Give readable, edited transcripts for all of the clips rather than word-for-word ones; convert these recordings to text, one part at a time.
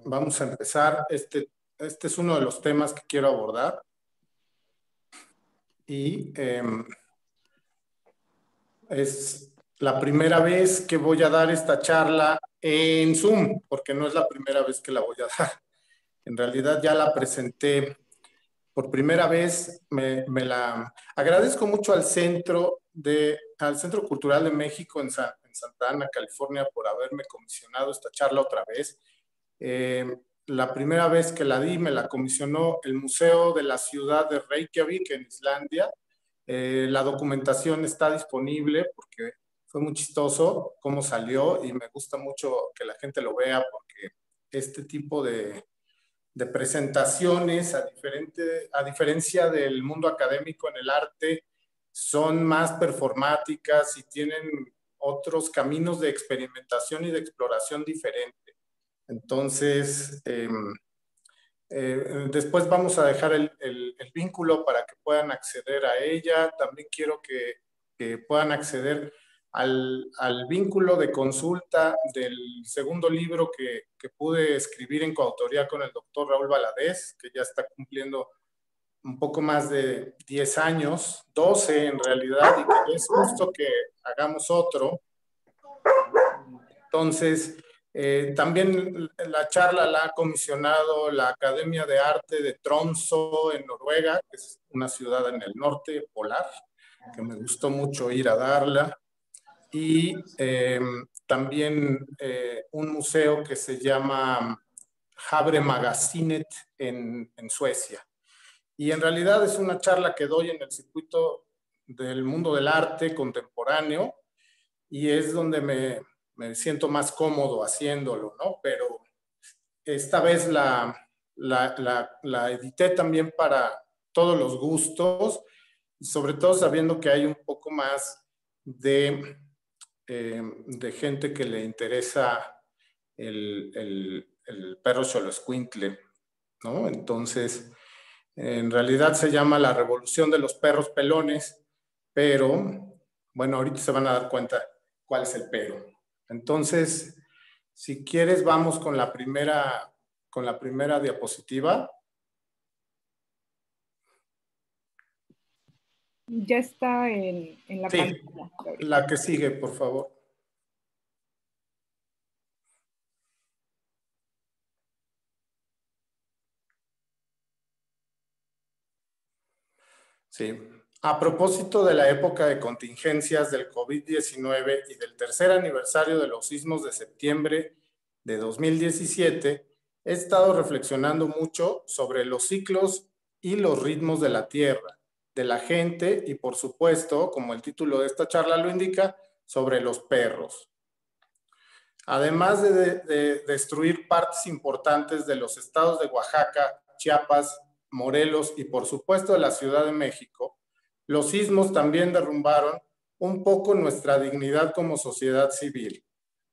Vamos a empezar. Este es uno de los temas que quiero abordar y es la primera vez que voy a dar esta charla en Zoom, porque no es la primera vez que la voy a dar. En realidad ya la presenté por primera vez. Me la agradezco mucho al Centro Cultural de México en Santa Ana, California, por haberme comisionado esta charla otra vez. Eh, la primera vez que la di me la comisionó el Museo de la Ciudad de Reykjavik en Islandia. La documentación está disponible porque fue muy chistoso cómo salió y me gusta mucho que la gente lo vea porque este tipo de presentaciones, a diferencia del mundo académico en el arte, son más performáticas y tienen otros caminos de experimentación y de exploración diferente. Entonces, después vamos a dejar el vínculo para que puedan acceder a ella. También quiero que puedan acceder al vínculo de consulta del segundo libro que pude escribir en coautoría con el doctor Raúl Valadez, que ya está cumpliendo un poco más de 10 años, 12 en realidad, y que es justo que hagamos otro. Entonces, también la charla la ha comisionado la Academia de Arte de Tromsø en Noruega, que es una ciudad en el norte polar, que me gustó mucho ir a darla. Y también un museo que se llama Havre Magasinet en Suecia. Y en realidad es una charla que doy en el circuito del mundo del arte contemporáneo y es donde me siento más cómodo haciéndolo, ¿no? Pero esta vez la edité también para todos los gustos, y sobre todo sabiendo que hay un poco más de gente que le interesa el perro xoloescuintle, ¿no? Entonces, en realidad se llama La Revolución de los Perros Pelones, pero, bueno, ahorita se van a dar cuenta cuál es el pero. Entonces, si quieres, vamos con la primera diapositiva. Ya está en la pantalla. Sí, la que sigue, por favor. Sí. A propósito de la época de contingencias del COVID-19 y del tercer aniversario de los sismos de septiembre de 2017, he estado reflexionando mucho sobre los ciclos y los ritmos de la Tierra, de la gente y, por supuesto, como el título de esta charla lo indica, sobre los perros. Además de destruir partes importantes de los estados de Oaxaca, Chiapas, Morelos y, por supuesto, de la Ciudad de México, los sismos también derrumbaron un poco nuestra dignidad como sociedad civil,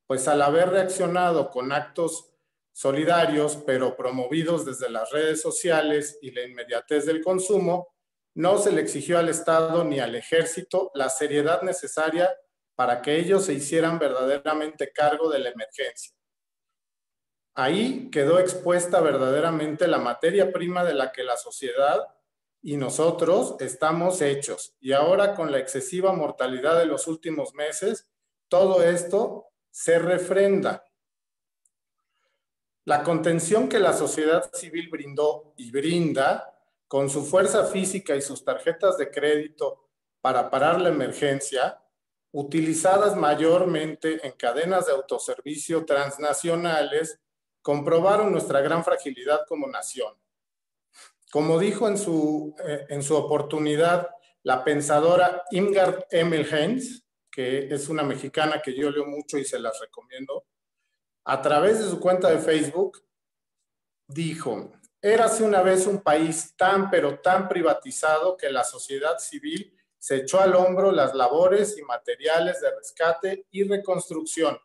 pues al haber reaccionado con actos solidarios, pero promovidos desde las redes sociales y la inmediatez del consumo, no se le exigió al Estado ni al Ejército la seriedad necesaria para que ellos se hicieran verdaderamente cargo de la emergencia. Ahí quedó expuesta verdaderamente la materia prima de la que la sociedad y nosotros estamos hechos. Y ahora, con la excesiva mortalidad de los últimos meses, todo esto se refrenda. La contención que la sociedad civil brindó y brinda, con su fuerza física y sus tarjetas de crédito para parar la emergencia, utilizadas mayormente en cadenas de autoservicio transnacionales, comprobaron nuestra gran fragilidad como nación. Como dijo en su oportunidad la pensadora Irmgard Emmelhens, que es una mexicana que yo leo mucho y se las recomiendo, a través de su cuenta de Facebook, dijo: érase una vez un país tan pero tan privatizado que la sociedad civil se echó al hombro las labores y materiales de rescate y reconstrucción,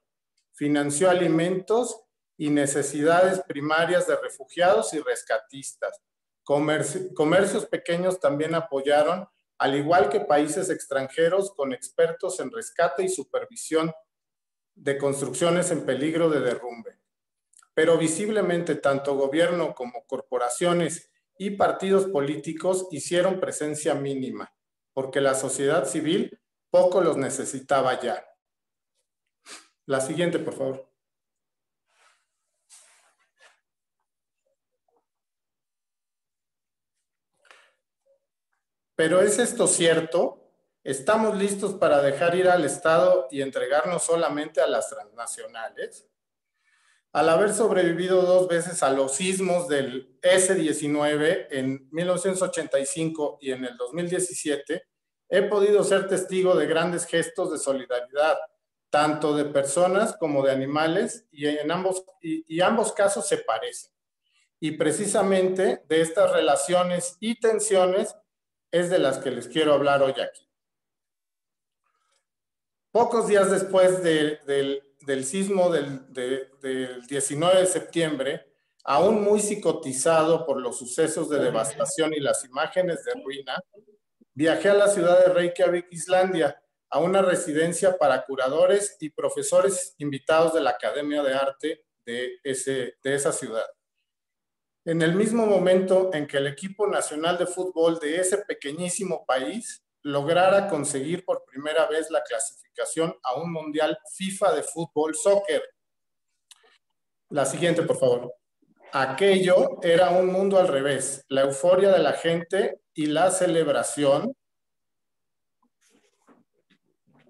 financió alimentos y necesidades primarias de refugiados y rescatistas. Comercios pequeños también apoyaron, al igual que países extranjeros con expertos en rescate y supervisión de construcciones en peligro de derrumbe. pero visiblemente tanto gobierno como corporaciones y partidos políticos hicieron presencia mínima, porque la sociedad civil poco los necesitaba ya. La siguiente, por favor. ¿Pero es esto cierto? ¿Estamos listos para dejar ir al Estado y entregarnos solamente a las transnacionales? Al haber sobrevivido 2 veces a los sismos del S-19 en 1985 y en el 2017, he podido ser testigo de grandes gestos de solidaridad, tanto de personas como de animales, y ambos casos se parecen. Y precisamente de estas relaciones y tensiones es de las que les quiero hablar hoy aquí. Pocos días después del sismo del 19 de septiembre, aún muy psicotizado por los sucesos de devastación y las imágenes de ruina, viajé a la ciudad de Reykjavik, Islandia, a una residencia para curadores y profesores invitados de la Academia de Arte de esa ciudad. En el mismo momento en que el equipo nacional de fútbol de ese pequeñísimo país lograra conseguir por primera vez la clasificación a un mundial FIFA de fútbol soccer. La siguiente, por favor. Aquello era un mundo al revés. La euforia de la gente y la celebración.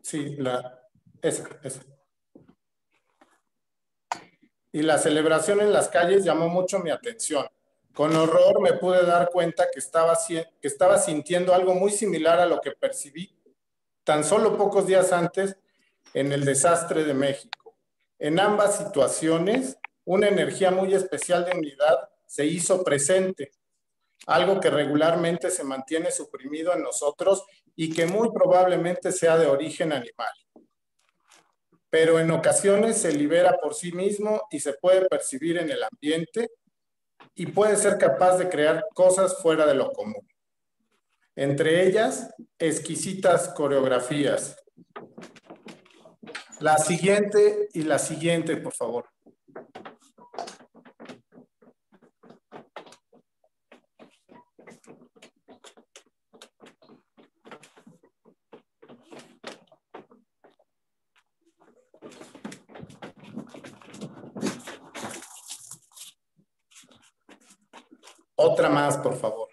Sí, esa. Y la celebración en las calles llamó mucho mi atención. Con horror me pude dar cuenta que estaba sintiendo algo muy similar a lo que percibí tan solo pocos días antes en el desastre de México. En ambas situaciones, una energía muy especial de unidad se hizo presente, algo que regularmente se mantiene suprimido en nosotros y que muy probablemente sea de origen animal. Pero en ocasiones se libera por sí mismo y se puede percibir en el ambiente y puede ser capaz de crear cosas fuera de lo común. Entre ellas, exquisitas coreografías. La siguiente y la siguiente, por favor. Otra más, por favor.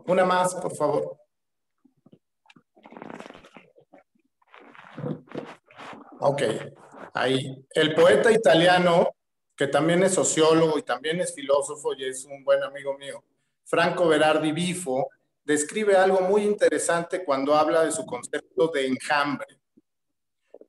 Una más, por favor. Ok, ahí. El poeta italiano, que también es sociólogo y también es filósofo y es un buen amigo mío, Franco Berardi Bifo, describe algo muy interesante cuando habla de su concepto de enjambre.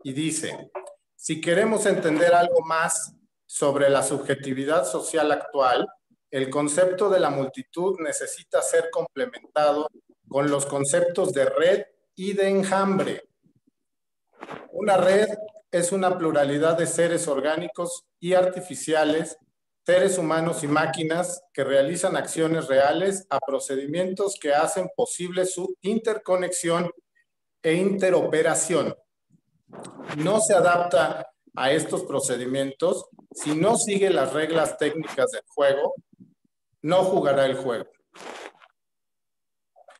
Y dice, si queremos entender algo más sobre la subjetividad social actual, el concepto de la multitud necesita ser complementado con los conceptos de red y de enjambre. Una red es una pluralidad de seres orgánicos y artificiales, seres humanos y máquinas que realizan acciones reales a procedimientos que hacen posible su interconexión e interoperación. No se adapta a estos procedimientos si no sigue las reglas técnicas del juego, no jugará el juego.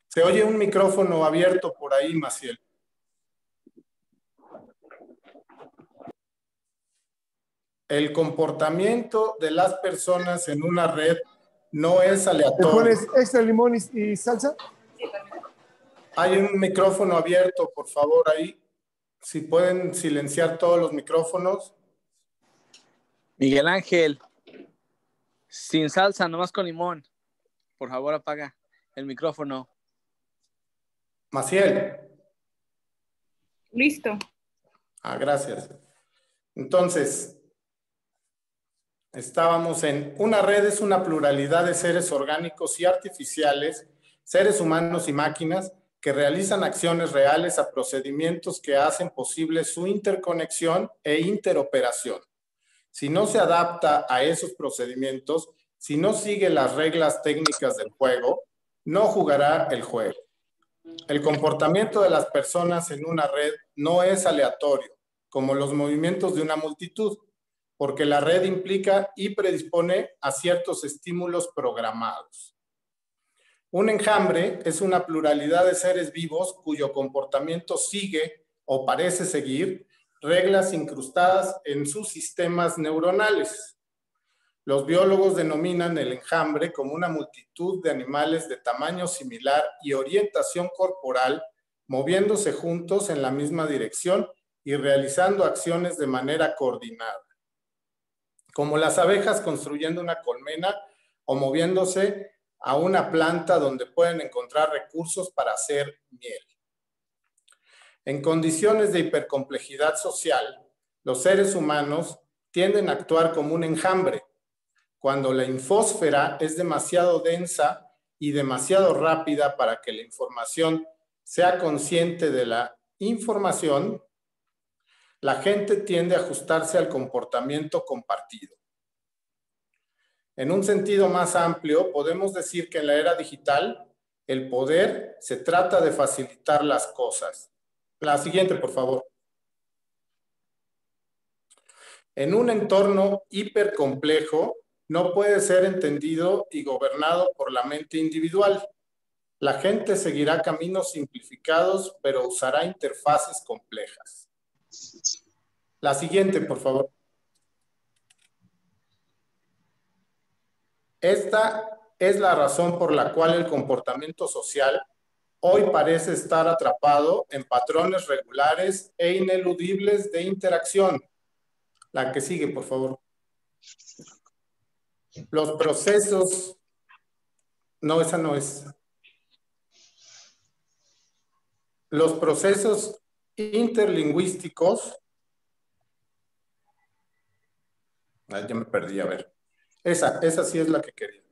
Se oye un micrófono abierto por ahí, Maciel. El comportamiento de las personas en una red no es aleatorio. ¿Le pones extra limón y salsa? Hay un micrófono abierto, por favor, ahí. Si pueden silenciar todos los micrófonos. Miguel Ángel, sin salsa, nomás con limón. Por favor, apaga el micrófono. Maciel. Listo. Gracias. Entonces, estábamos en una red es una pluralidad de seres orgánicos y artificiales, seres humanos y máquinas que realizan acciones reales a procedimientos que hacen posible su interconexión e interoperación. Si no se adapta a esos procedimientos, si no sigue las reglas técnicas del juego, no jugará el juego. El comportamiento de las personas en una red no es aleatorio, como los movimientos de una multitud, porque la red implica y predispone a ciertos estímulos programados. Un enjambre es una pluralidad de seres vivos cuyo comportamiento sigue o parece seguir reglas incrustadas en sus sistemas neuronales. Los biólogos denominan el enjambre como una multitud de animales de tamaño similar y orientación corporal, moviéndose juntos en la misma dirección y realizando acciones de manera coordinada, como las abejas construyendo una colmena o moviéndose a una planta donde pueden encontrar recursos para hacer miel. En condiciones de hipercomplejidad social, los seres humanos tienden a actuar como un enjambre. Cuando la infósfera es demasiado densa y demasiado rápida para que la información sea consciente de la información, la gente tiende a ajustarse al comportamiento compartido. En un sentido más amplio, podemos decir que en la era digital, el poder se trata de facilitar las cosas. La siguiente, por favor. En un entorno hipercomplejo, no puede ser entendido y gobernado por la mente individual. La gente seguirá caminos simplificados, pero usará interfaces complejas. La siguiente, por favor. Esta es la razón por la cual el comportamiento social hoy parece estar atrapado en patrones regulares e ineludibles de interacción. La que sigue, por favor. Los procesos... No, esa no es. Los procesos interlingüísticos... Ay, ya me perdí, a ver. Esa sí es la que quería.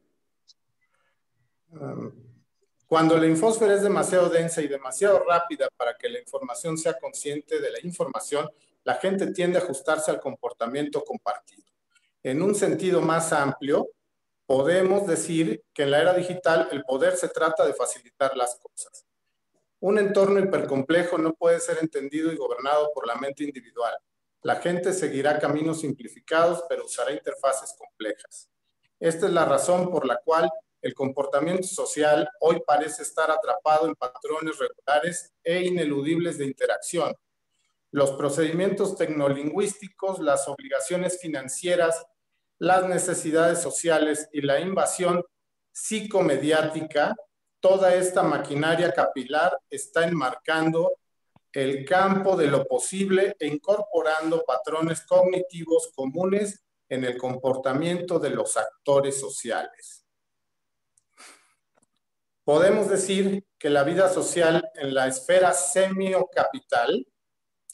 Cuando la infósfera es demasiado densa y demasiado rápida para que la información sea consciente de la información, la gente tiende a ajustarse al comportamiento compartido. En un sentido más amplio, podemos decir que en la era digital el poder se trata de facilitar las cosas. Un entorno hipercomplejo no puede ser entendido y gobernado por la mente individual. La gente seguirá caminos simplificados, pero usará interfaces complejas. Esta es la razón por la cual el comportamiento social hoy parece estar atrapado en patrones regulares e ineludibles de interacción. Los procedimientos tecnolingüísticos, las obligaciones financieras, las necesidades sociales y la invasión psicomediática, toda esta maquinaria capilar está enmarcando el campo de lo posible e incorporando patrones cognitivos comunes en el comportamiento de los actores sociales. Podemos decir que la vida social en la esfera semiocapital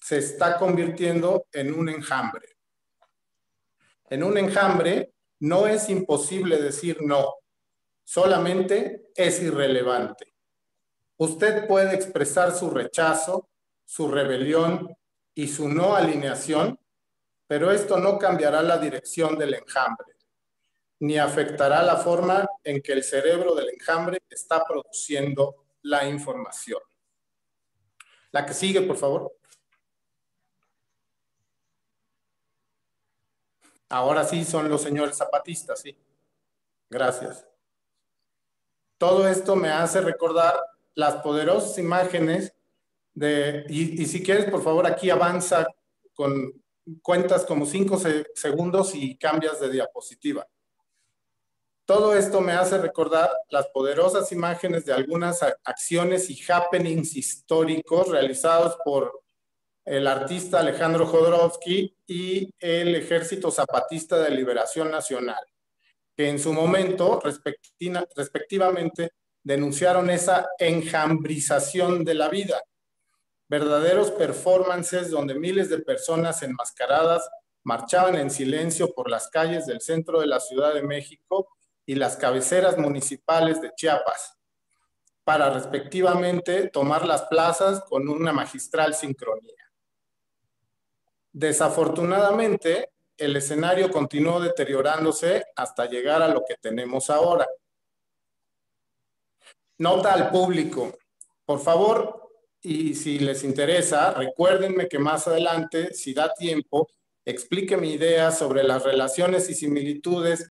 se está convirtiendo en un enjambre. En un enjambre no es imposible decir no, solamente es irrelevante. Usted puede expresar su rechazo, su rebelión y su no alineación, pero esto no cambiará la dirección del enjambre, ni afectará la forma en que el cerebro del enjambre está produciendo la información. La que sigue, por favor. Ahora sí son los señores zapatistas, sí. Gracias. Todo esto me hace recordar las poderosas imágenes de... Y si quieres, por favor, aquí avanza con cuentas como 5 segundos y cambias de diapositiva. Todo esto me hace recordar las poderosas imágenes de algunas acciones y happenings históricos realizados por el artista Alejandro Jodorowsky y el Ejército Zapatista de Liberación Nacional, que en su momento, respectivamente, denunciaron esa enjambrización de la vida. Verdaderos performances donde miles de personas enmascaradas marchaban en silencio por las calles del centro de la Ciudad de México y las cabeceras municipales de Chiapas, para respectivamente tomar las plazas con una magistral sincronía. Desafortunadamente, el escenario continuó deteriorándose hasta llegar a lo que tenemos ahora. Nota al público. Por favor, y si les interesa, recuérdenme que más adelante, si da tiempo, explique mi idea sobre las relaciones y similitudes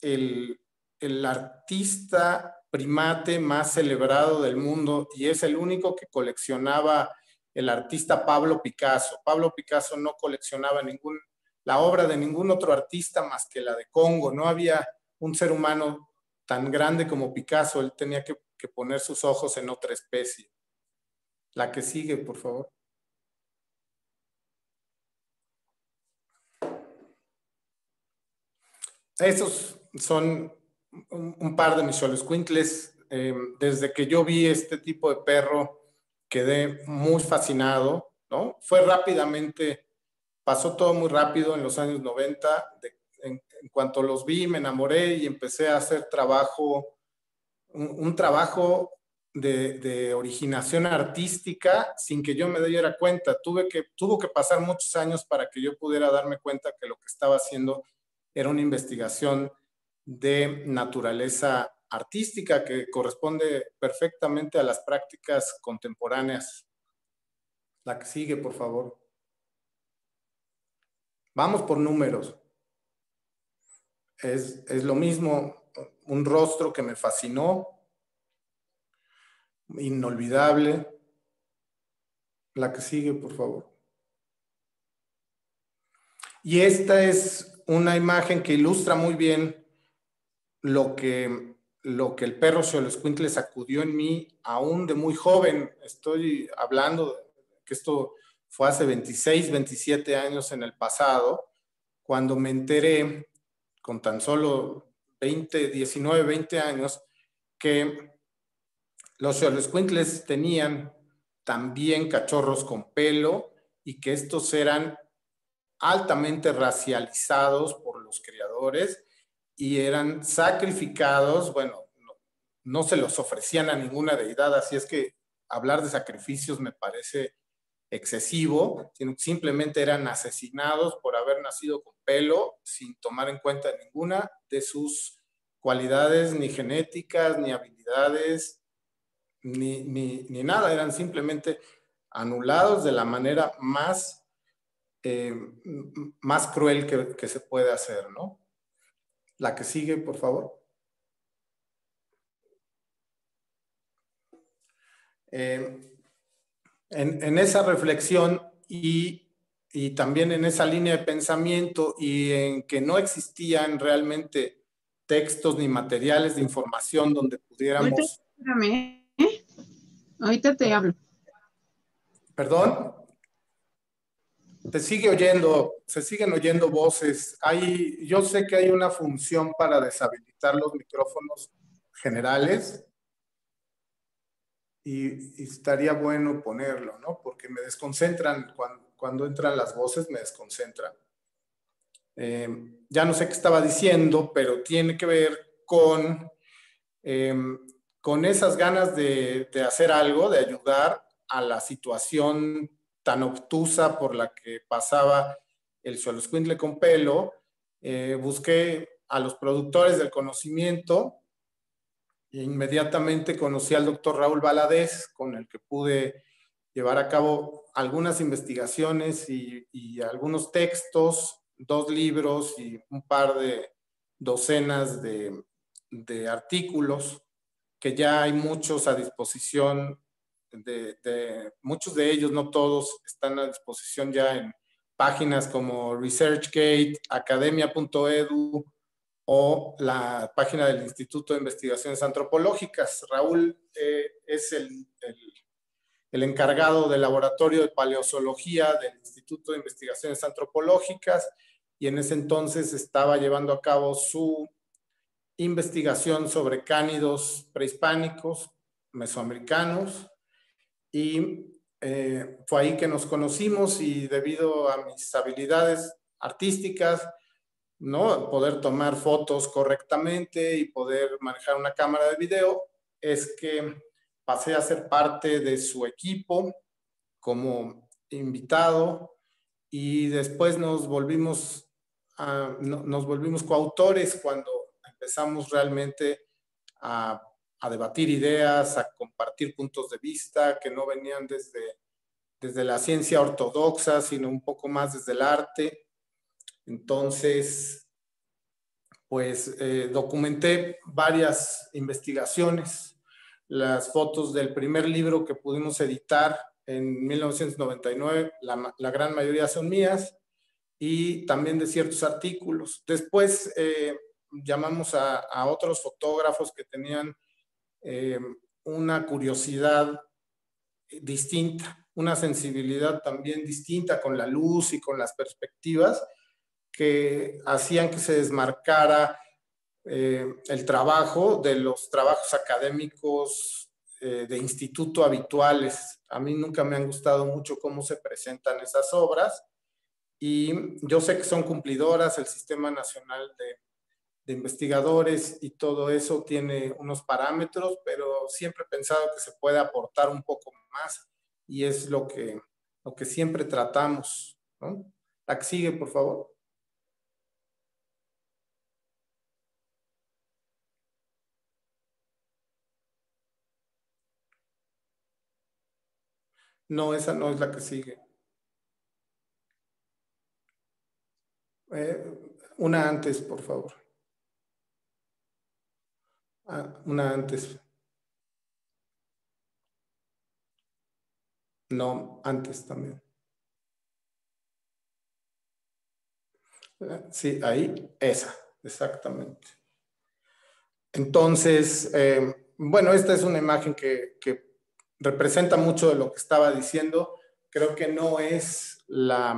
es el artista primate más celebrado del mundo y es el único que coleccionaba el artista Pablo Picasso. Pablo Picasso no coleccionaba la obra de ningún otro artista más que la de Congo. No había un ser humano tan grande como Picasso. Él tenía que poner sus ojos en otra especie. La que sigue, por favor. Esos son un par de mis xoloescuintles. Desde que yo vi este tipo de perro, quedé muy fascinado, ¿no? Fue rápidamente, pasó todo muy rápido en los años 90. En cuanto los vi, me enamoré y empecé a hacer trabajo, un trabajo de originación artística sin que yo me diera cuenta. Tuvo que pasar muchos años para que yo pudiera darme cuenta que lo que estaba haciendo era una investigación de naturaleza artística que corresponde perfectamente a las prácticas contemporáneas. La que sigue, por favor. Vamos por números. Es lo mismo, un rostro que me fascinó, inolvidable. La que sigue, por favor. Y esta es una imagen que ilustra muy bien lo que el perro xoloescuintle sacudió en mí aún de muy joven. Estoy hablando que esto fue hace 26, 27 años en el pasado, cuando me enteré con tan solo 19, 20 años que los xoloescuintles tenían también cachorros con pelo y que estos eran altamente racializados por los criadores y eran sacrificados. Bueno, no se los ofrecían a ninguna deidad, así es que hablar de sacrificios me parece excesivo, sino simplemente eran asesinados por haber nacido con pelo sin tomar en cuenta ninguna de sus cualidades, ni genéticas, ni habilidades, ni nada. Eran simplemente anulados de la manera más cruel que se puede hacer, ¿no? La que sigue, por favor. En esa reflexión y también en esa línea de pensamiento y en que no existían realmente textos ni materiales de información donde pudiéramos... Espérame, ¿eh? Ahorita te hablo. ¿Perdón? Se siguen oyendo voces. Yo sé que hay una función para deshabilitar los micrófonos generales y estaría bueno ponerlo, ¿no? Porque me desconcentran, cuando entran las voces me desconcentran. Ya no sé qué estaba diciendo, pero tiene que ver con esas ganas de hacer algo, de ayudar a la situación tan obtusa por la que pasaba el xoloescuintle con pelo. Busqué a los productores del conocimiento e inmediatamente conocí al doctor Raúl Valadez, con el que pude llevar a cabo algunas investigaciones y algunos textos, 2 libros y un par de docenas de artículos, que ya hay muchos a disposición, muchos de ellos, no todos, están a disposición ya en páginas como ResearchGate, academia.edu o la página del Instituto de Investigaciones Antropológicas. Raúl es el encargado del laboratorio de paleozoología del Instituto de Investigaciones Antropológicas y en ese entonces estaba llevando a cabo su investigación sobre cánidos prehispánicos mesoamericanos y fue ahí que nos conocimos y debido a mis habilidades artísticas, ¿no? Poder tomar fotos correctamente y poder manejar una cámara de video, es que pasé a ser parte de su equipo como invitado y después nos volvimos coautores cuando empezamos realmente a debatir ideas, a compartir puntos de vista que no venían desde la ciencia ortodoxa, sino un poco más desde el arte. Entonces, pues documenté varias investigaciones, las fotos del primer libro que pudimos editar en 1999, la gran mayoría son mías, y también de ciertos artículos. Después llamamos a otros fotógrafos que tenían una curiosidad distinta, una sensibilidad también distinta con la luz y con las perspectivas que hacían que se desmarcara el trabajo de los trabajos académicos de instituto habituales. A mí nunca me han gustado mucho cómo se presentan esas obras y yo sé que son cumplidoras, el Sistema Nacional de Investigadores y todo eso tiene unos parámetros, pero siempre he pensado que se puede aportar un poco más y es lo que siempre tratamos, ¿no? La que sigue, por favor. No, esa no es la que sigue. Una antes, por favor. Una antes. No, antes también. Sí, ahí, esa, exactamente. Entonces, bueno, esta es una imagen que representa mucho de lo que estaba diciendo. Creo que no es la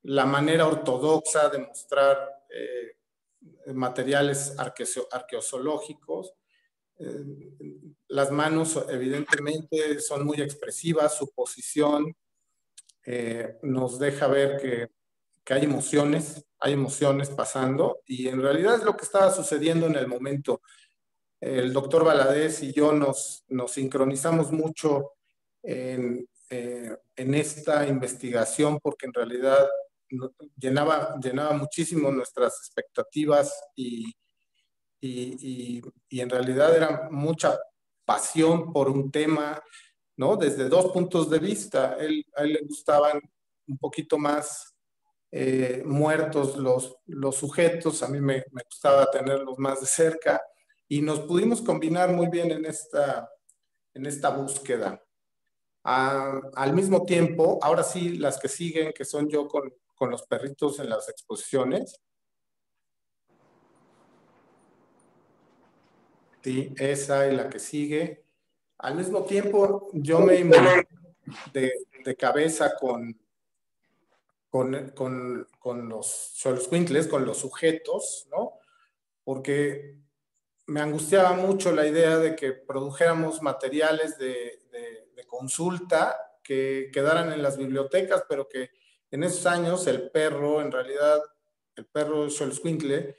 manera ortodoxa de mostrar materiales arqueozoológicos. Las manos evidentemente son muy expresivas, su posición nos deja ver que hay emociones pasando y en realidad es lo que estaba sucediendo en el momento. El doctor Valadez y yo nos sincronizamos mucho en esta investigación porque en realidad llenaba muchísimo nuestras expectativas y en realidad era mucha pasión por un tema, ¿no? Desde dos puntos de vista. A él le gustaban un poquito más muertos los sujetos, a mí me gustaba tenerlos más de cerca y nos pudimos combinar muy bien en esta búsqueda. Al mismo tiempo, ahora sí, las que siguen, que son yo con los perritos en las exposiciones. Sí, esa y la que sigue. Al mismo tiempo, yo me involucré de cabeza con los xoloitzcuintles, con los sujetos, ¿no? Porque me angustiaba mucho la idea de que produjéramos materiales de consulta que quedaran en las bibliotecas, pero que en esos años el perro, en realidad, el perro xoloitzcuintle,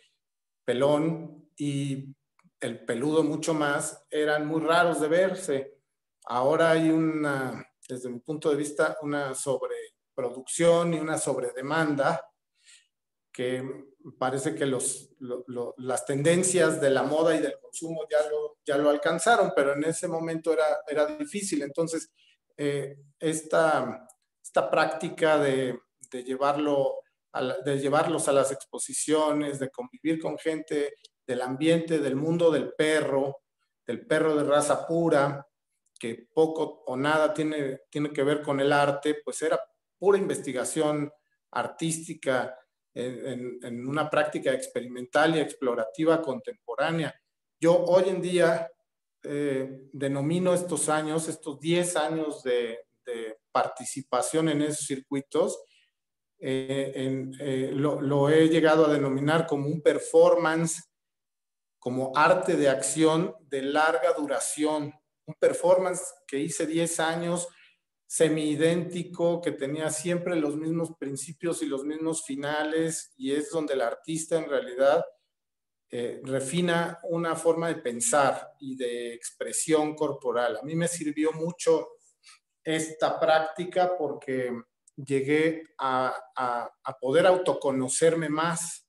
pelón y el peludo mucho más, eran muy raros de verse. Ahora hay desde mi punto de vista, una sobreproducción y una sobredemanda que parece que las tendencias de la moda y del consumo ya lo alcanzaron, pero en ese momento era difícil. Entonces, esta práctica de llevarlos a las exposiciones, de convivir con gente del ambiente, del mundo del perro de raza pura, que poco o nada tiene que ver con el arte, pues era pura investigación artística en una práctica experimental y explorativa contemporánea. Yo hoy en día denomino estos 10 años de participación en esos circuitos, lo he llegado a denominar como un performance, como arte de acción de larga duración. Un performance que hice 10 años, semi-idéntico, que tenía siempre los mismos principios y los mismos finales, y es donde el artista en realidad refina una forma de pensar y de expresión corporal. A mí me sirvió mucho esta práctica porque llegué a poder autoconocerme más.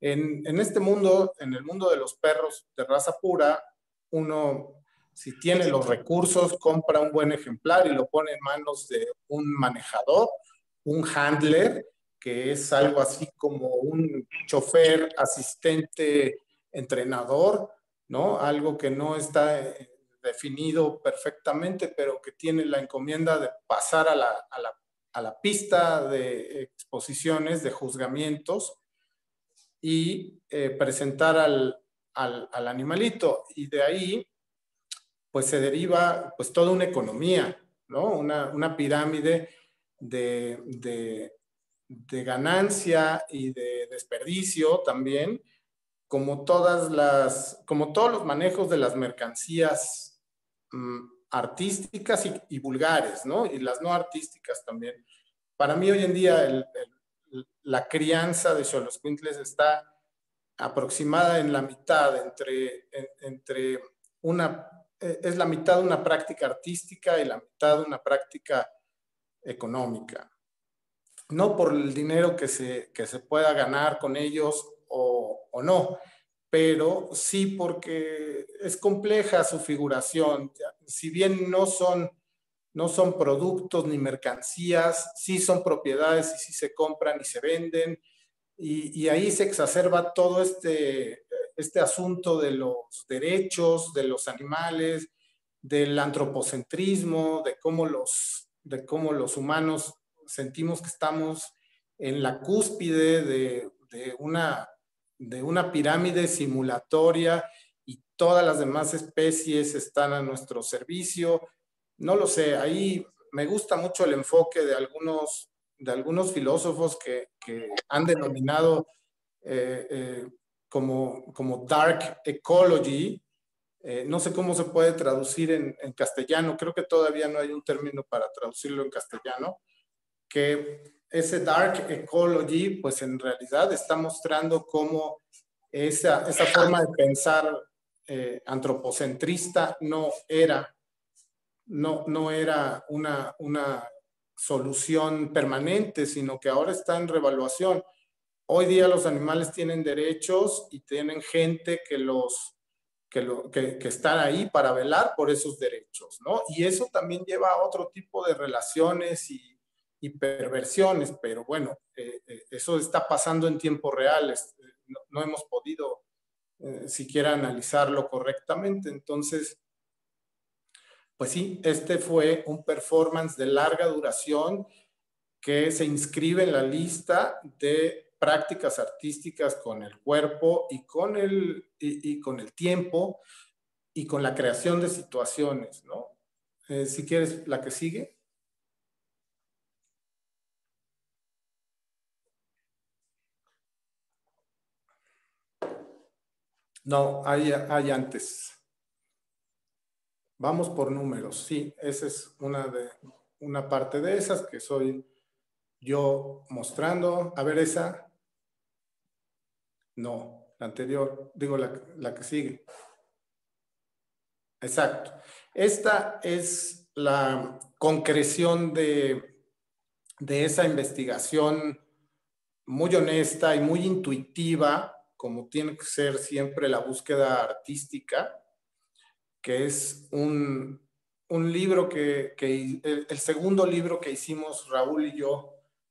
En este mundo, en el mundo de los perros de raza pura, uno, si tiene los recursos, compra un buen ejemplar y lo pone en manos de un manejador, un handler, que es algo así como un chofer, asistente, entrenador, ¿no? Algo que no está definido perfectamente, pero que tiene la encomienda de pasar a la pista de exposiciones, de juzgamientos y presentar al animalito. Y de ahí, pues se deriva pues toda una economía, ¿no? Una pirámide de ganancia y de desperdicio también, como todos los manejos de las mercancías artísticas y vulgares, ¿no? Y las no artísticas también. Para mí hoy en día la crianza de xoloscuintles está aproximada en la mitad, entre es la mitad de una práctica artística y la mitad de una práctica económica. No por el dinero que se pueda ganar con ellos o no, pero sí porque es compleja su figuración. Si bien no son productos ni mercancías, sí son propiedades y sí se compran y se venden. Y ahí se exacerba todo este asunto de los derechos de los animales, del antropocentrismo, de cómo los humanos sentimos que estamos en la cúspide de una pirámide simulatoria y todas las demás especies están a nuestro servicio. No lo sé, ahí me gusta mucho el enfoque de algunos filósofos que han denominado como dark ecology. No sé cómo se puede traducir en castellano, creo que todavía no hay un término para traducirlo en castellano, que ese dark ecology, pues en realidad está mostrando cómo esa forma de pensar antropocentrista no era una solución permanente, sino que ahora está en revaluación. Hoy día los animales tienen derechos y tienen gente que están ahí para velar por esos derechos, ¿no? Y eso también lleva a otro tipo de relaciones y perversiones, pero bueno, eso está pasando en tiempo real. No hemos podido siquiera analizarlo correctamente. Entonces, pues sí, este fue un performance de larga duración que se inscribe en la lista de prácticas artísticas con el cuerpo y con el tiempo y con la creación de situaciones, ¿no? Si quieres, la que sigue. No, hay antes. Vamos por números, sí, esa es una parte de esas que soy yo mostrando. A ver, esa. No, la anterior, digo la que sigue. Exacto. Esta es la concreción de esa investigación muy honesta y muy intuitiva, como tiene que ser siempre la búsqueda artística, que es un libro el segundo libro que hicimos Raúl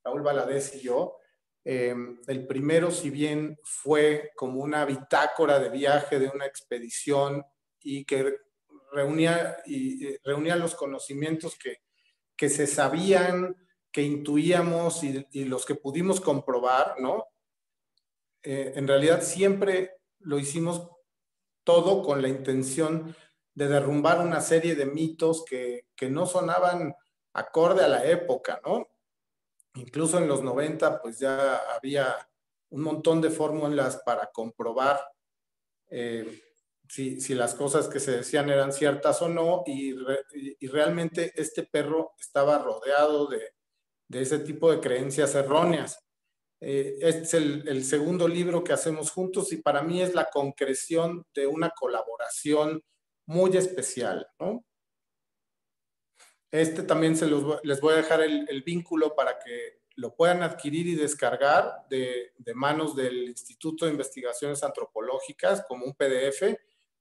Valadez y yo. El primero, si bien fue como una bitácora de viaje de una expedición y que reunía los conocimientos que se sabían, que intuíamos y los que pudimos comprobar, ¿no? En realidad siempre lo hicimos todo con la intención de derrumbar una serie de mitos que no sonaban acorde a la época, ¿no? Incluso en los 90, pues ya había un montón de fórmulas para comprobar si las cosas que se decían eran ciertas o no, y realmente este perro estaba rodeado de ese tipo de creencias erróneas. Este es el segundo libro que hacemos juntos y para mí es la concreción de una colaboración muy especial, ¿no? Este también les voy a dejar el vínculo para que lo puedan adquirir y descargar de manos del Instituto de Investigaciones Antropológicas como un PDF,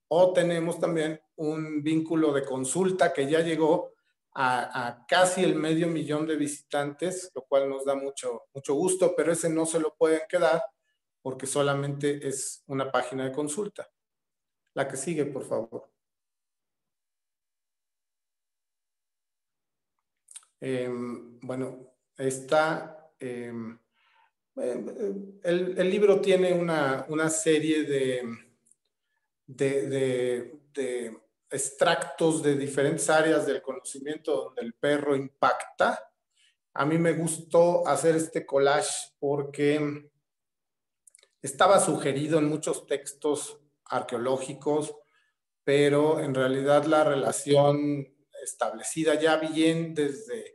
o tenemos también un vínculo de consulta que ya llegó a casi el 500,000 de visitantes, lo cual nos da mucho gusto, pero ese no se lo pueden quedar porque solamente es una página de consulta. La que sigue, por favor. Bueno, está... el libro tiene una serie de extractos de diferentes áreas del conocimiento donde el perro impacta. A mí me gustó hacer este collage porque estaba sugerido en muchos textos arqueológicos, pero en realidad la relación establecida ya bien desde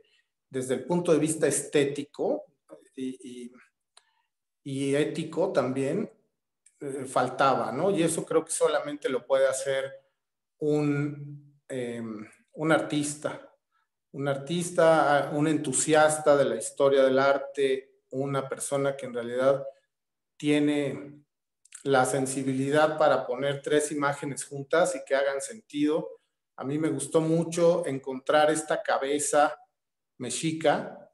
el punto de vista estético y ético también, faltaba, ¿no? Y eso creo que solamente lo puede hacer un artista, un entusiasta de la historia del arte, una persona que en realidad tiene la sensibilidad para poner tres imágenes juntas y que hagan sentido. A mí me gustó mucho encontrar esta cabeza mexica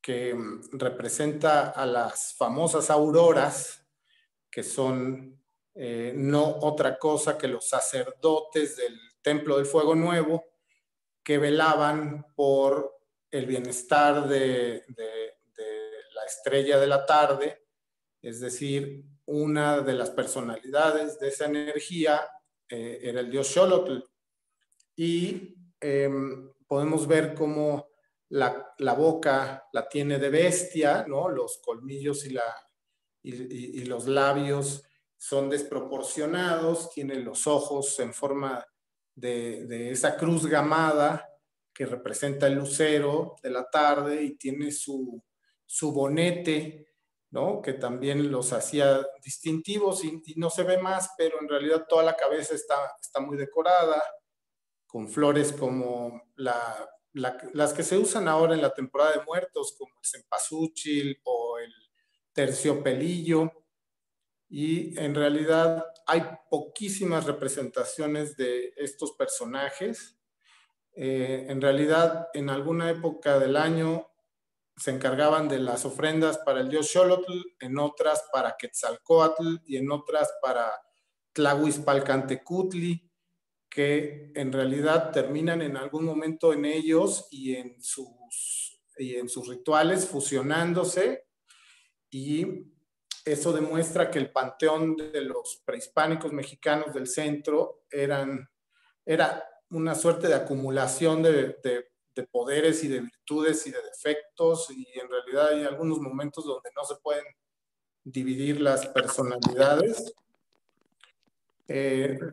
que representa a las famosas auroras, que son no otra cosa que los sacerdotes del Templo del Fuego Nuevo, que velaban por el bienestar de la estrella de la tarde, es decir, una de las personalidades de esa energía era el dios Xolotl. Y podemos ver cómo la boca la tiene de bestia, ¿no? Los colmillos y los labios son desproporcionados, tiene los ojos en forma de esa cruz gamada que representa el lucero de la tarde, y tiene su bonete, ¿no? Que también los hacía distintivos, y no se ve más, pero en realidad toda la cabeza está muy decorada, con flores como las que se usan ahora en la temporada de muertos, como el cempasúchil o el terciopelillo. Y en realidad hay poquísimas representaciones de estos personajes. En realidad, en alguna época del año se encargaban de las ofrendas para el dios Xolotl, en otras para Quetzalcóatl y en otras para Tlahuizpalcantecutli, que en realidad terminan en algún momento en ellos y en sus rituales fusionándose, y eso demuestra que el panteón de los prehispánicos mexicanos del centro era una suerte de acumulación de poderes y de virtudes y de defectos, y en realidad hay algunos momentos donde no se pueden dividir las personalidades.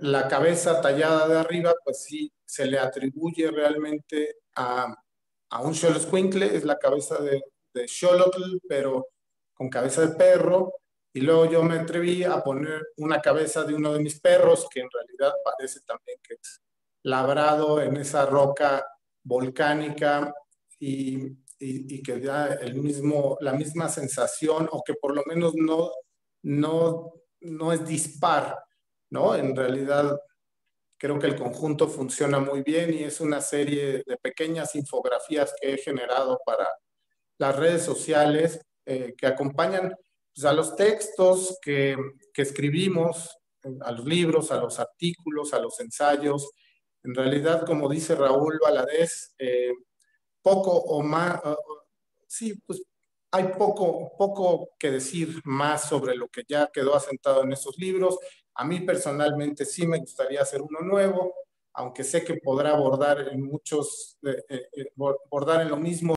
La cabeza tallada de arriba, pues sí, se le atribuye realmente a un Xoloitzcuintle, es la cabeza de Xolotl, pero con cabeza de perro. Y luego yo me atreví a poner una cabeza de uno de mis perros, que en realidad parece también que es labrado en esa roca volcánica, y que da la misma sensación, o que por lo menos no es dispar, ¿no? En realidad creo que el conjunto funciona muy bien, y es una serie de pequeñas infografías que he generado para las redes sociales, que acompañan, pues, a los textos que escribimos, a los libros, a los artículos, a los ensayos. En realidad, como dice Raúl Valadez, poco o más, sí, pues hay poco que decir más sobre lo que ya quedó asentado en esos libros. A mí personalmente sí me gustaría hacer uno nuevo, aunque sé que podrá abordar bordar en lo mismo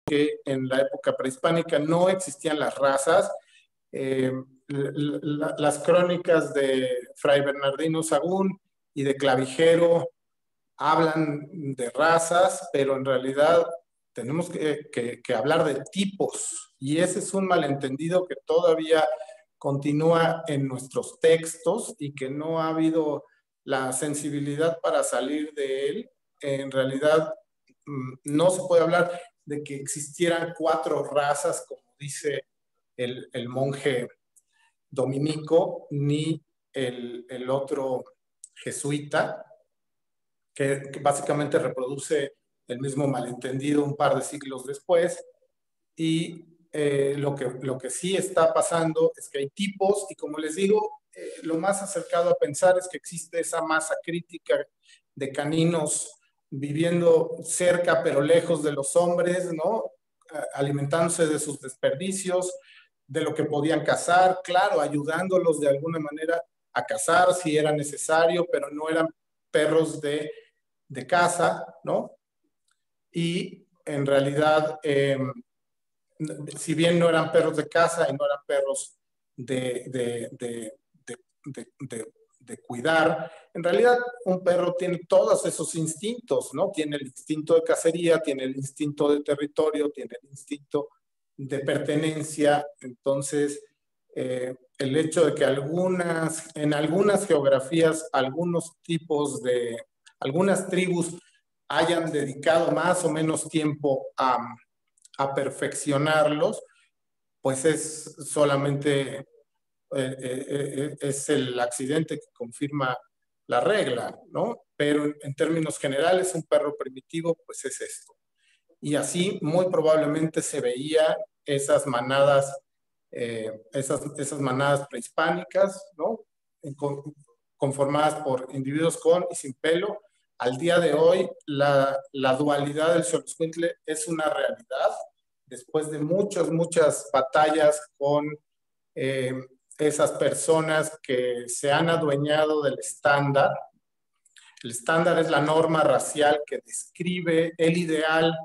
que en la época prehispánica no existían las razas. Las crónicas de Fray Bernardino Sahagún y de Clavijero hablan de razas, pero en realidad tenemos que hablar de tipos, y ese es un malentendido que todavía continúa en nuestros textos y que no ha habido la sensibilidad para salir de él. En realidad no se puede hablar de que existieran 4 razas, como dice el monje dominico, ni el otro jesuita, que básicamente reproduce el mismo malentendido un par de siglos después. Y lo que sí está pasando es que hay tipos, y como les digo, lo más acercado a pensar es que existe esa masa crítica de caninos viviendo cerca pero lejos de los hombres, ¿no? Alimentándose de sus desperdicios, de lo que podían cazar, claro, ayudándolos de alguna manera a cazar si era necesario, pero no eran perros de caza, ¿no? Y en realidad, si bien no eran perros de caza y no eran perros de cuidar, en realidad un perro tiene todos esos instintos, ¿no? Tiene el instinto de cacería, tiene el instinto de territorio, tiene el instinto de pertenencia. Entonces, el hecho de que en algunas geografías, algunas tribus hayan dedicado más o menos tiempo a perfeccionarlos, pues es solamente es el accidente que confirma la regla, ¿no? Pero en términos generales, un perro primitivo, pues es esto. Y así muy probablemente se veía esas manadas, esas manadas prehispánicas, ¿no? Conformadas por individuos con y sin pelo. Al día de hoy, la dualidad del Xoloitzcuintle es una realidad, después de muchas batallas con esas personas que se han adueñado del estándar. El estándar es la norma racial que describe el ideal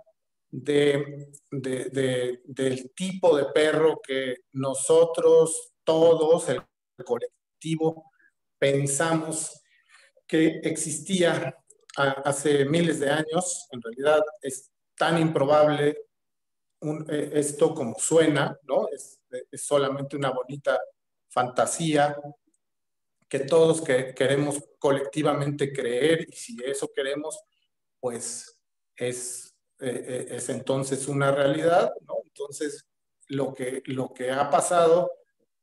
del tipo de perro que nosotros, todos, el colectivo, pensamos que existía hace miles de años. En realidad es tan improbable esto como suena, ¿no? Es solamente una bonita fantasía que todos queremos colectivamente creer, y si eso queremos, pues es entonces una realidad, ¿no? Entonces, lo que ha pasado,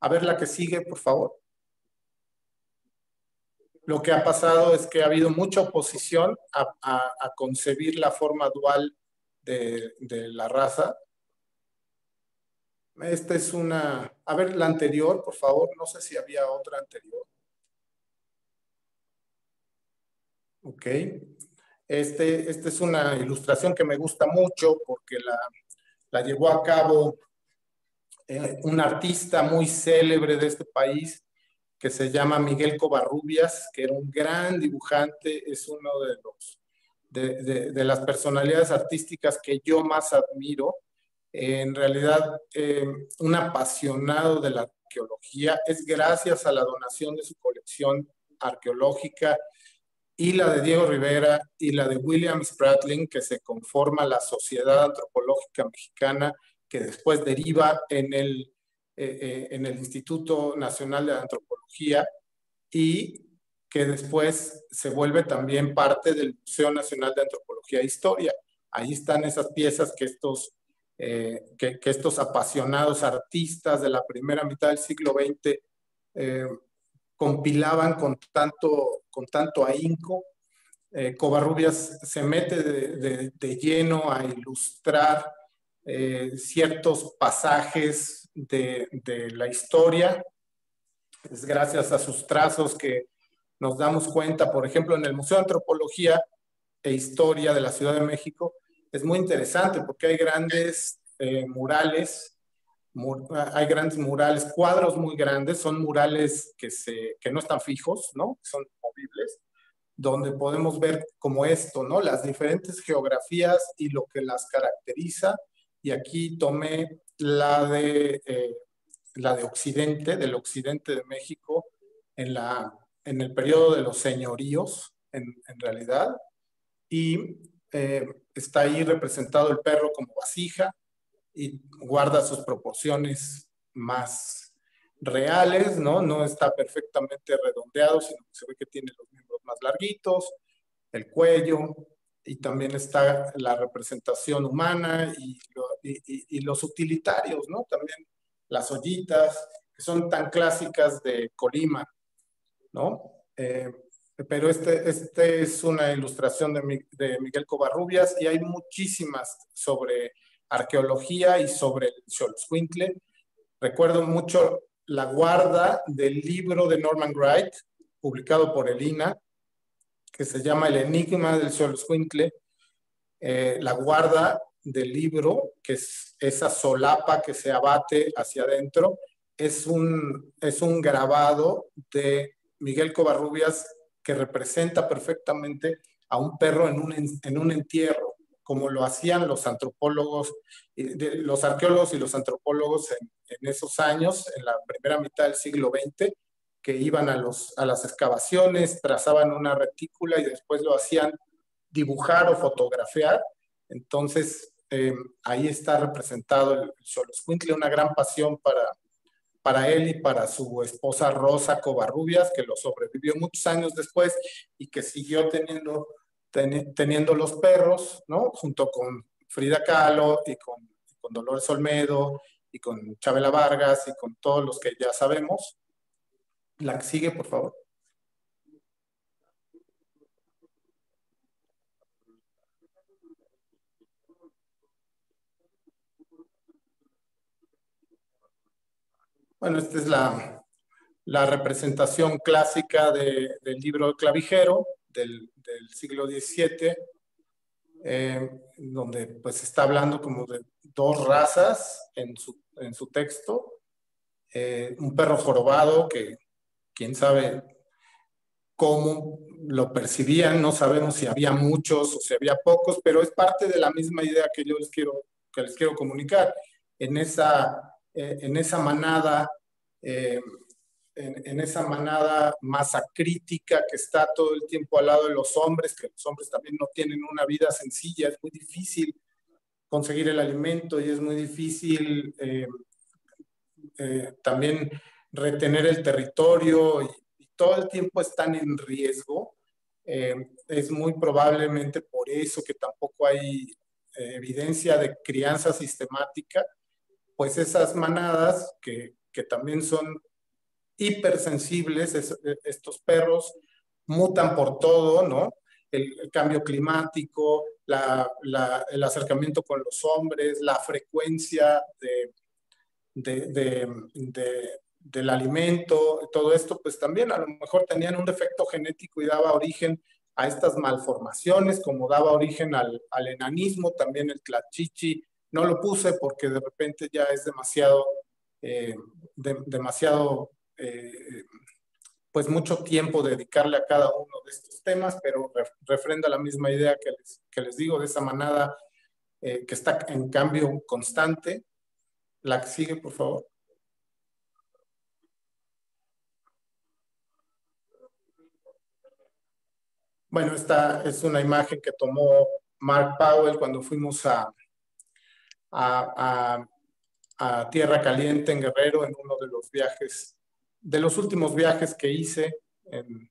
a ver la que sigue, por favor. Lo que ha pasado es que ha habido mucha oposición a concebir la forma dual de la raza. Esta es una... A ver, la anterior, por favor. No sé si había otra anterior. Ok. Esta es una ilustración que me gusta mucho porque la llevó a cabo un artista muy célebre de este país que se llama Miguel Covarrubias, que era un gran dibujante, es uno de las personalidades artísticas que yo más admiro. En realidad, un apasionado de la arqueología. Es gracias a la donación de su colección arqueológica y la de Diego Rivera y la de William Spratling que se conforma la Sociedad Antropológica Mexicana, que después deriva en el Instituto Nacional de Antropología, y que después se vuelve también parte del Museo Nacional de Antropología e Historia. Ahí están esas piezas que estos apasionados artistas de la primera mitad del siglo XX compilaban con tanto ahínco. Covarrubias se mete de lleno a ilustrar ciertos pasajes de la historia. Es gracias a sus trazos que nos damos cuenta, por ejemplo, en el Museo de Antropología e Historia de la Ciudad de México, es muy interesante porque hay grandes murales, cuadros muy grandes, son murales que no están fijos, ¿no? Son movibles, donde podemos ver como esto, ¿no? Las diferentes geografías y lo que las caracteriza, y aquí tomé la de Occidente, del occidente de México, en el periodo de los señoríos, en realidad, y está ahí representado el perro como vasija y guarda sus proporciones más reales, ¿no? No está perfectamente redondeado, sino que se ve que tiene los miembros más larguitos, el cuello, y también está la representación humana y los utilitarios, ¿no? También las ollitas, que son tan clásicas de Colima, ¿no? Pero este es una ilustración de Miguel Covarrubias, y hay muchísimas sobre arqueología y sobre el Xoloscuintle. Recuerdo mucho la guarda del libro de Norman Wright, publicado por el INAH, que se llama El enigma del Xoloscuintle. La guarda del libro, que es esa solapa que se abate hacia adentro, es un grabado de Miguel Covarrubias que representa perfectamente a un perro en un entierro, como lo hacían los antropólogos, los arqueólogos y los antropólogos en esos años, en la primera mitad del siglo XX, que iban a las excavaciones, trazaban una retícula y después lo hacían dibujar o fotografiar. Entonces, ahí está representado el Xoloscuintle, una gran pasión para él y para su esposa Rosa Covarrubias, que lo sobrevivió muchos años después y que siguió teniendo los perros, ¿no? Junto con Frida Kahlo y con Dolores Olmedo y con Chabela Vargas y con todos los que ya sabemos. La que sigue, por favor. Bueno, esta es la representación clásica del libro clavijero del siglo XVII, donde pues está hablando como de dos razas en su texto. Un perro jorobado que quién sabe cómo lo percibían, no sabemos si había muchos o si había pocos, pero es parte de la misma idea que yo les quiero comunicar. En esa manada, en esa manada masacrítica que está todo el tiempo al lado de los hombres, que los hombres también no tienen una vida sencilla, es muy difícil conseguir el alimento y es muy difícil también retener el territorio, y todo el tiempo están en riesgo. Es muy probablemente por eso que tampoco hay evidencia de crianza sistemática, pues esas manadas que también son hipersensibles, estos perros mutan por todo, ¿no? El cambio climático, el acercamiento con los hombres, la frecuencia del alimento, todo esto, pues también a lo mejor tenían un defecto genético y daba origen a estas malformaciones, como daba origen al enanismo, también el tlachichi. No lo puse porque de repente ya es demasiado, pues mucho tiempo dedicarle a cada uno de estos temas, pero refrenda la misma idea que les digo, de esa manada que está en cambio constante. La que sigue, por favor. Bueno, esta es una imagen que tomó Mark Powell cuando fuimos a Tierra Caliente en Guerrero, en uno de los viajes, de los últimos viajes que hice en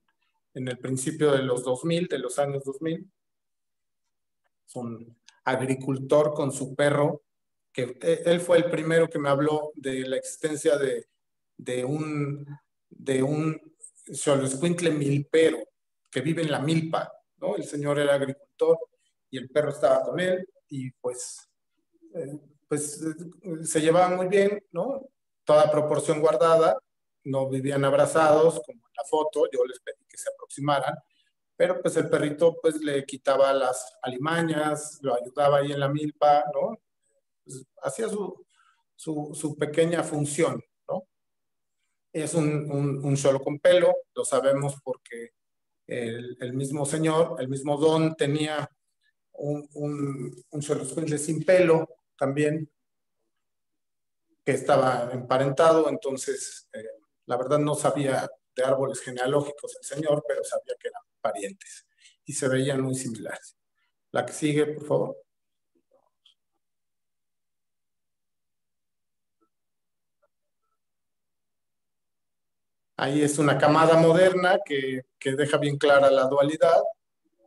el principio de los 2000, de los años 2000. Es un agricultor con su perro, que él fue el primero que me habló de la existencia de un Xoloscuintle milpero que vive en la milpa, ¿no? El señor era agricultor y el perro estaba con él, y pues se llevaban muy bien, ¿no? Toda proporción guardada, no vivían abrazados como en la foto. Yo les pedí que se aproximaran, pero pues el perrito pues le quitaba las alimañas, lo ayudaba ahí en la milpa, ¿no? Pues, hacía su pequeña función, ¿no? Es un xolo con pelo, lo sabemos porque el mismo señor, el mismo don tenía un Xoloscuintle sin pelo, también, que estaba emparentado, entonces la verdad no sabía de árboles genealógicos el señor, pero sabía que eran parientes y se veían muy similares. La que sigue, por favor. Ahí es una camada moderna que deja bien clara la dualidad,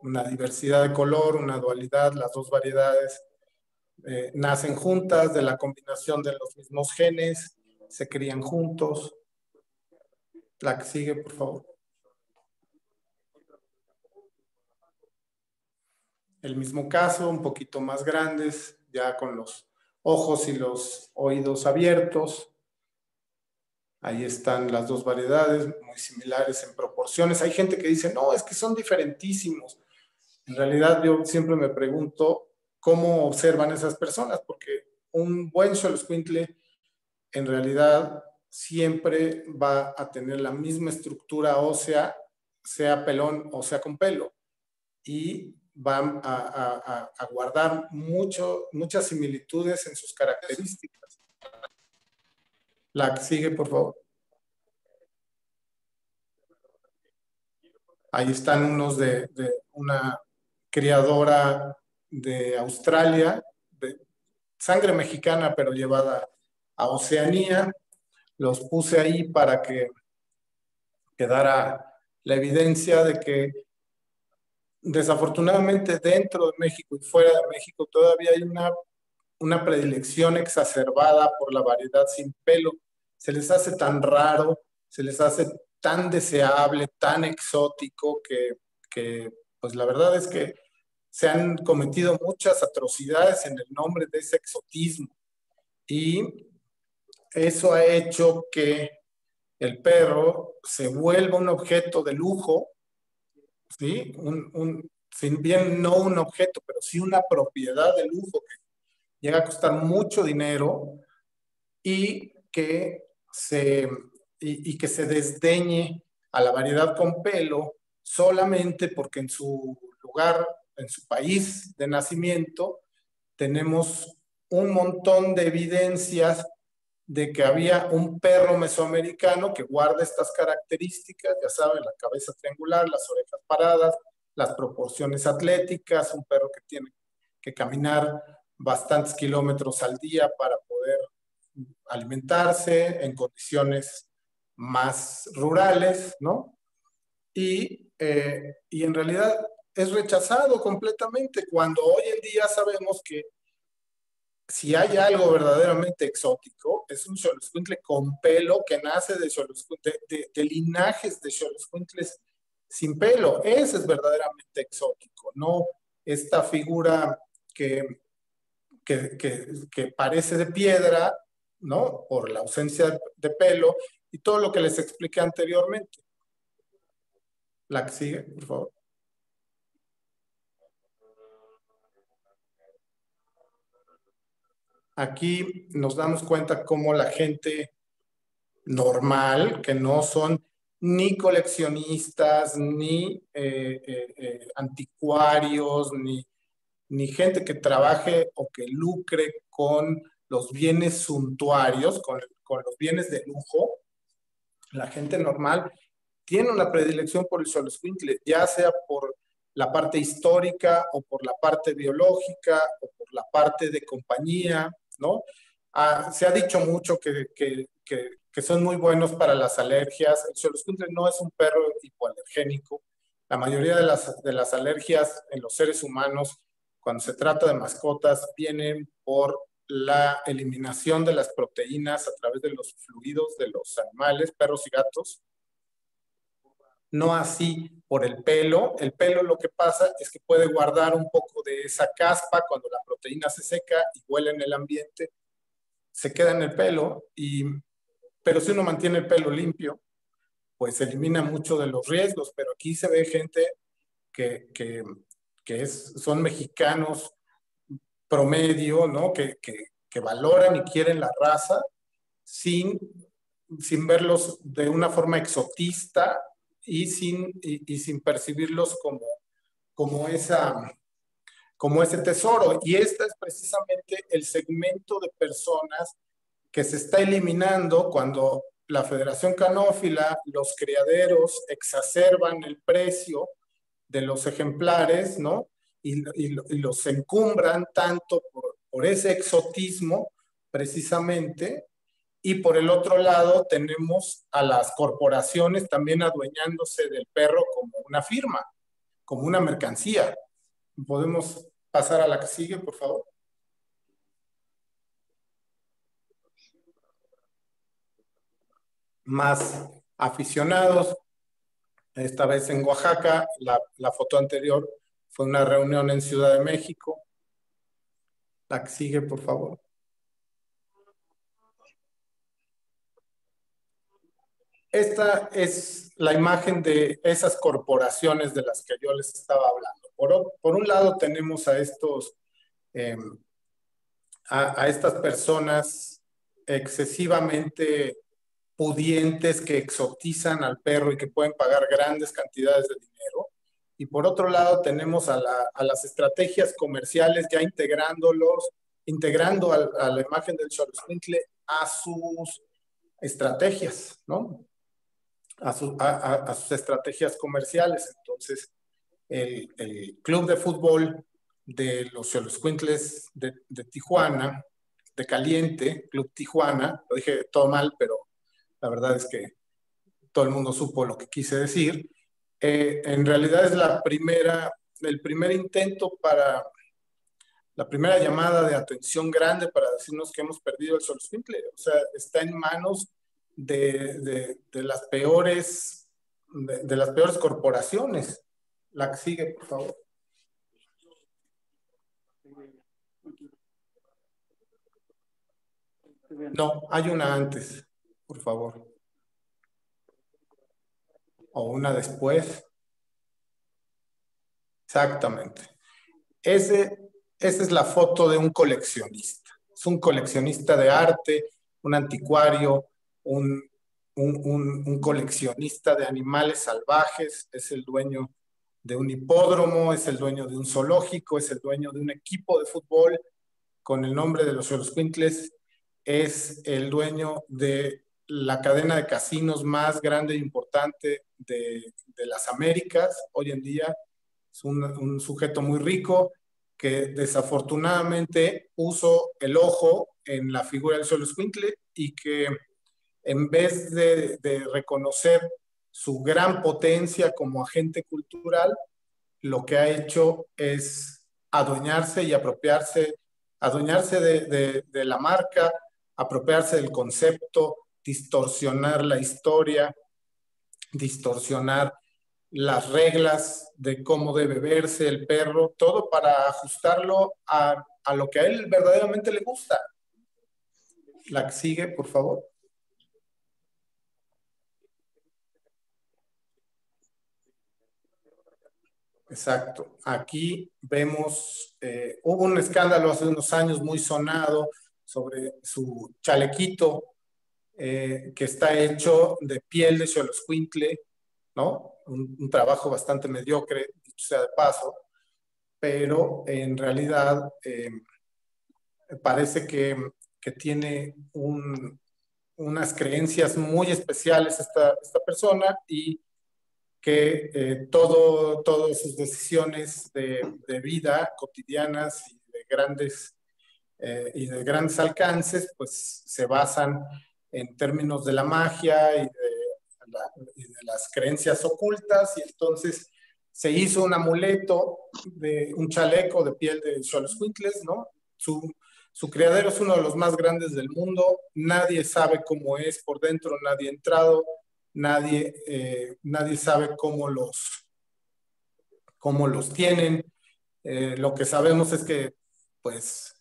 una diversidad de color, una dualidad, las dos variedades nacen juntas de la combinación de los mismos genes, se crían juntos. La que sigue, por favor. El mismo caso, un poquito más grandes, ya con los ojos y los oídos abiertos. Ahí están las dos variedades, muy similares en proporciones. Hay gente que dice, no, es que son diferentísimos. En realidad, yo siempre me pregunto cómo observan esas personas, porque un buen xoloescuintle en realidad siempre va a tener la misma estructura ósea, sea pelón o sea con pelo, y van a guardar muchas similitudes en sus características. La que sigue, por favor. Ahí están unos de una criadora de Australia, de sangre mexicana, pero llevada a Oceanía. Los puse ahí para que quedara la evidencia de que desafortunadamente dentro de México y fuera de México todavía hay una predilección exacerbada por la variedad sin pelo. Se les hace tan raro, se les hace tan deseable, tan exótico que pues la verdad es que se han cometido muchas atrocidades en el nombre de ese exotismo. Y eso ha hecho que el perro se vuelva un objeto de lujo, ¿sí? Sin bien no un objeto, pero sí una propiedad de lujo que llega a costar mucho dinero y que que se desdeñe a la variedad con pelo solamente porque en su lugar, en su país de nacimiento, tenemos un montón de evidencias de que había un perro mesoamericano que guarda estas características, ya saben, la cabeza triangular, las orejas paradas, las proporciones atléticas, un perro que tiene que caminar bastantes kilómetros al día para poder alimentarse en condiciones más rurales, ¿no? Y en realidad es rechazado completamente cuando hoy en día sabemos que si hay algo verdaderamente exótico, es un xoloescuintle con pelo que nace de linajes de xoloescuintles sin pelo. Ese es verdaderamente exótico, no esta figura que parece de piedra, ¿no? Por la ausencia de pelo y todo lo que les expliqué anteriormente. La que sigue, por favor. Aquí nos damos cuenta cómo la gente normal, que no son ni coleccionistas, ni anticuarios, ni gente que trabaje o que lucre con los bienes suntuarios, con los bienes de lujo. La gente normal tiene una predilección por el xoloescuintle, ya sea por la parte histórica o por la parte biológica o por la parte de compañía, ¿no? Se ha dicho mucho que son muy buenos para las alergias. El xoloescuintle no es un perro hipoalergénico. La mayoría de las alergias en los seres humanos, cuando se trata de mascotas, vienen por la eliminación de las proteínas a través de los fluidos de los animales, perros y gatos. No así por el pelo. El pelo lo que pasa es que puede guardar un poco de esa caspa cuando la proteína se seca y huele en el ambiente, se queda en el pelo, pero si uno mantiene el pelo limpio, pues elimina mucho de los riesgos. Pero aquí se ve gente que son mexicanos promedio, ¿no? Que valoran y quieren la raza sin verlos de una forma exotista y sin percibirlos como como ese tesoro. Y este es precisamente el segmento de personas que se está eliminando cuando la Federación Canófila, los criaderos exacerban el precio de los ejemplares, ¿no? Y los encumbran tanto por ese exotismo, precisamente. Y por el otro lado tenemos a las corporaciones también adueñándose del perro como una firma, como una mercancía. ¿Podemos pasar a la que sigue, por favor? Más aficionados, esta vez en Oaxaca. La foto anterior fue una reunión en Ciudad de México. La que sigue, por favor. Esta es la imagen de esas corporaciones de las que yo les estaba hablando. Por un lado tenemos a estas personas excesivamente pudientes que exotizan al perro y que pueden pagar grandes cantidades de dinero. Y por otro lado tenemos a las estrategias comerciales ya integrando a la imagen del Xoloitzcuintle a sus estrategias, ¿no? A sus estrategias comerciales. Entonces, el club de fútbol de los Xoloitzcuintles de Tijuana, de Caliente, Club Tijuana, lo dije todo mal, pero la verdad es que todo el mundo supo lo que quise decir. En realidad es el primer intento la primera llamada de atención grande para decirnos que hemos perdido el Xoloitzcuintle. O sea, está en manos de las peores corporaciones. La que sigue, por favor. No, hay una antes, por favor. O una después. Exactamente. Esa es la foto de un coleccionista. Es un coleccionista de arte, un anticuario, un coleccionista de animales salvajes, es el dueño de un hipódromo, es el dueño de un zoológico, es el dueño de un equipo de fútbol con el nombre de los Xoloitzcuintles, es el dueño de la cadena de casinos más grande e importante de las Américas. Hoy en día es un sujeto muy rico que desafortunadamente puso el ojo en la figura del Xoloitzcuintle y que en vez de reconocer su gran potencia como agente cultural, lo que ha hecho es adueñarse y apropiarse, adueñarse de la marca, apropiarse del concepto, distorsionar la historia, distorsionar las reglas de cómo debe verse el perro, todo para ajustarlo a lo que a él verdaderamente le gusta. La que sigue, por favor. Exacto. Aquí vemos, hubo un escándalo hace unos años muy sonado sobre su chalequito que está hecho de piel de Xoloitzcuintle, ¿no? Un trabajo bastante mediocre, dicho sea de paso, pero en realidad parece que tiene unas creencias muy especiales esta persona y que todas sus decisiones de vida cotidianas y de grandes alcances, pues se basan en términos de la magia y de las creencias ocultas, y entonces se hizo un amuleto de un chaleco de piel de Xoloitzcuintles, ¿no? Su criadero es uno de los más grandes del mundo, nadie sabe cómo es por dentro, nadie ha entrado, nadie sabe cómo los tienen. Lo que sabemos es que pues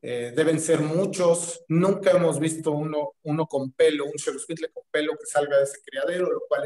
deben ser muchos. Nunca hemos visto uno con pelo, un Xoloitzcuintle con pelo que salga de ese criadero, lo cual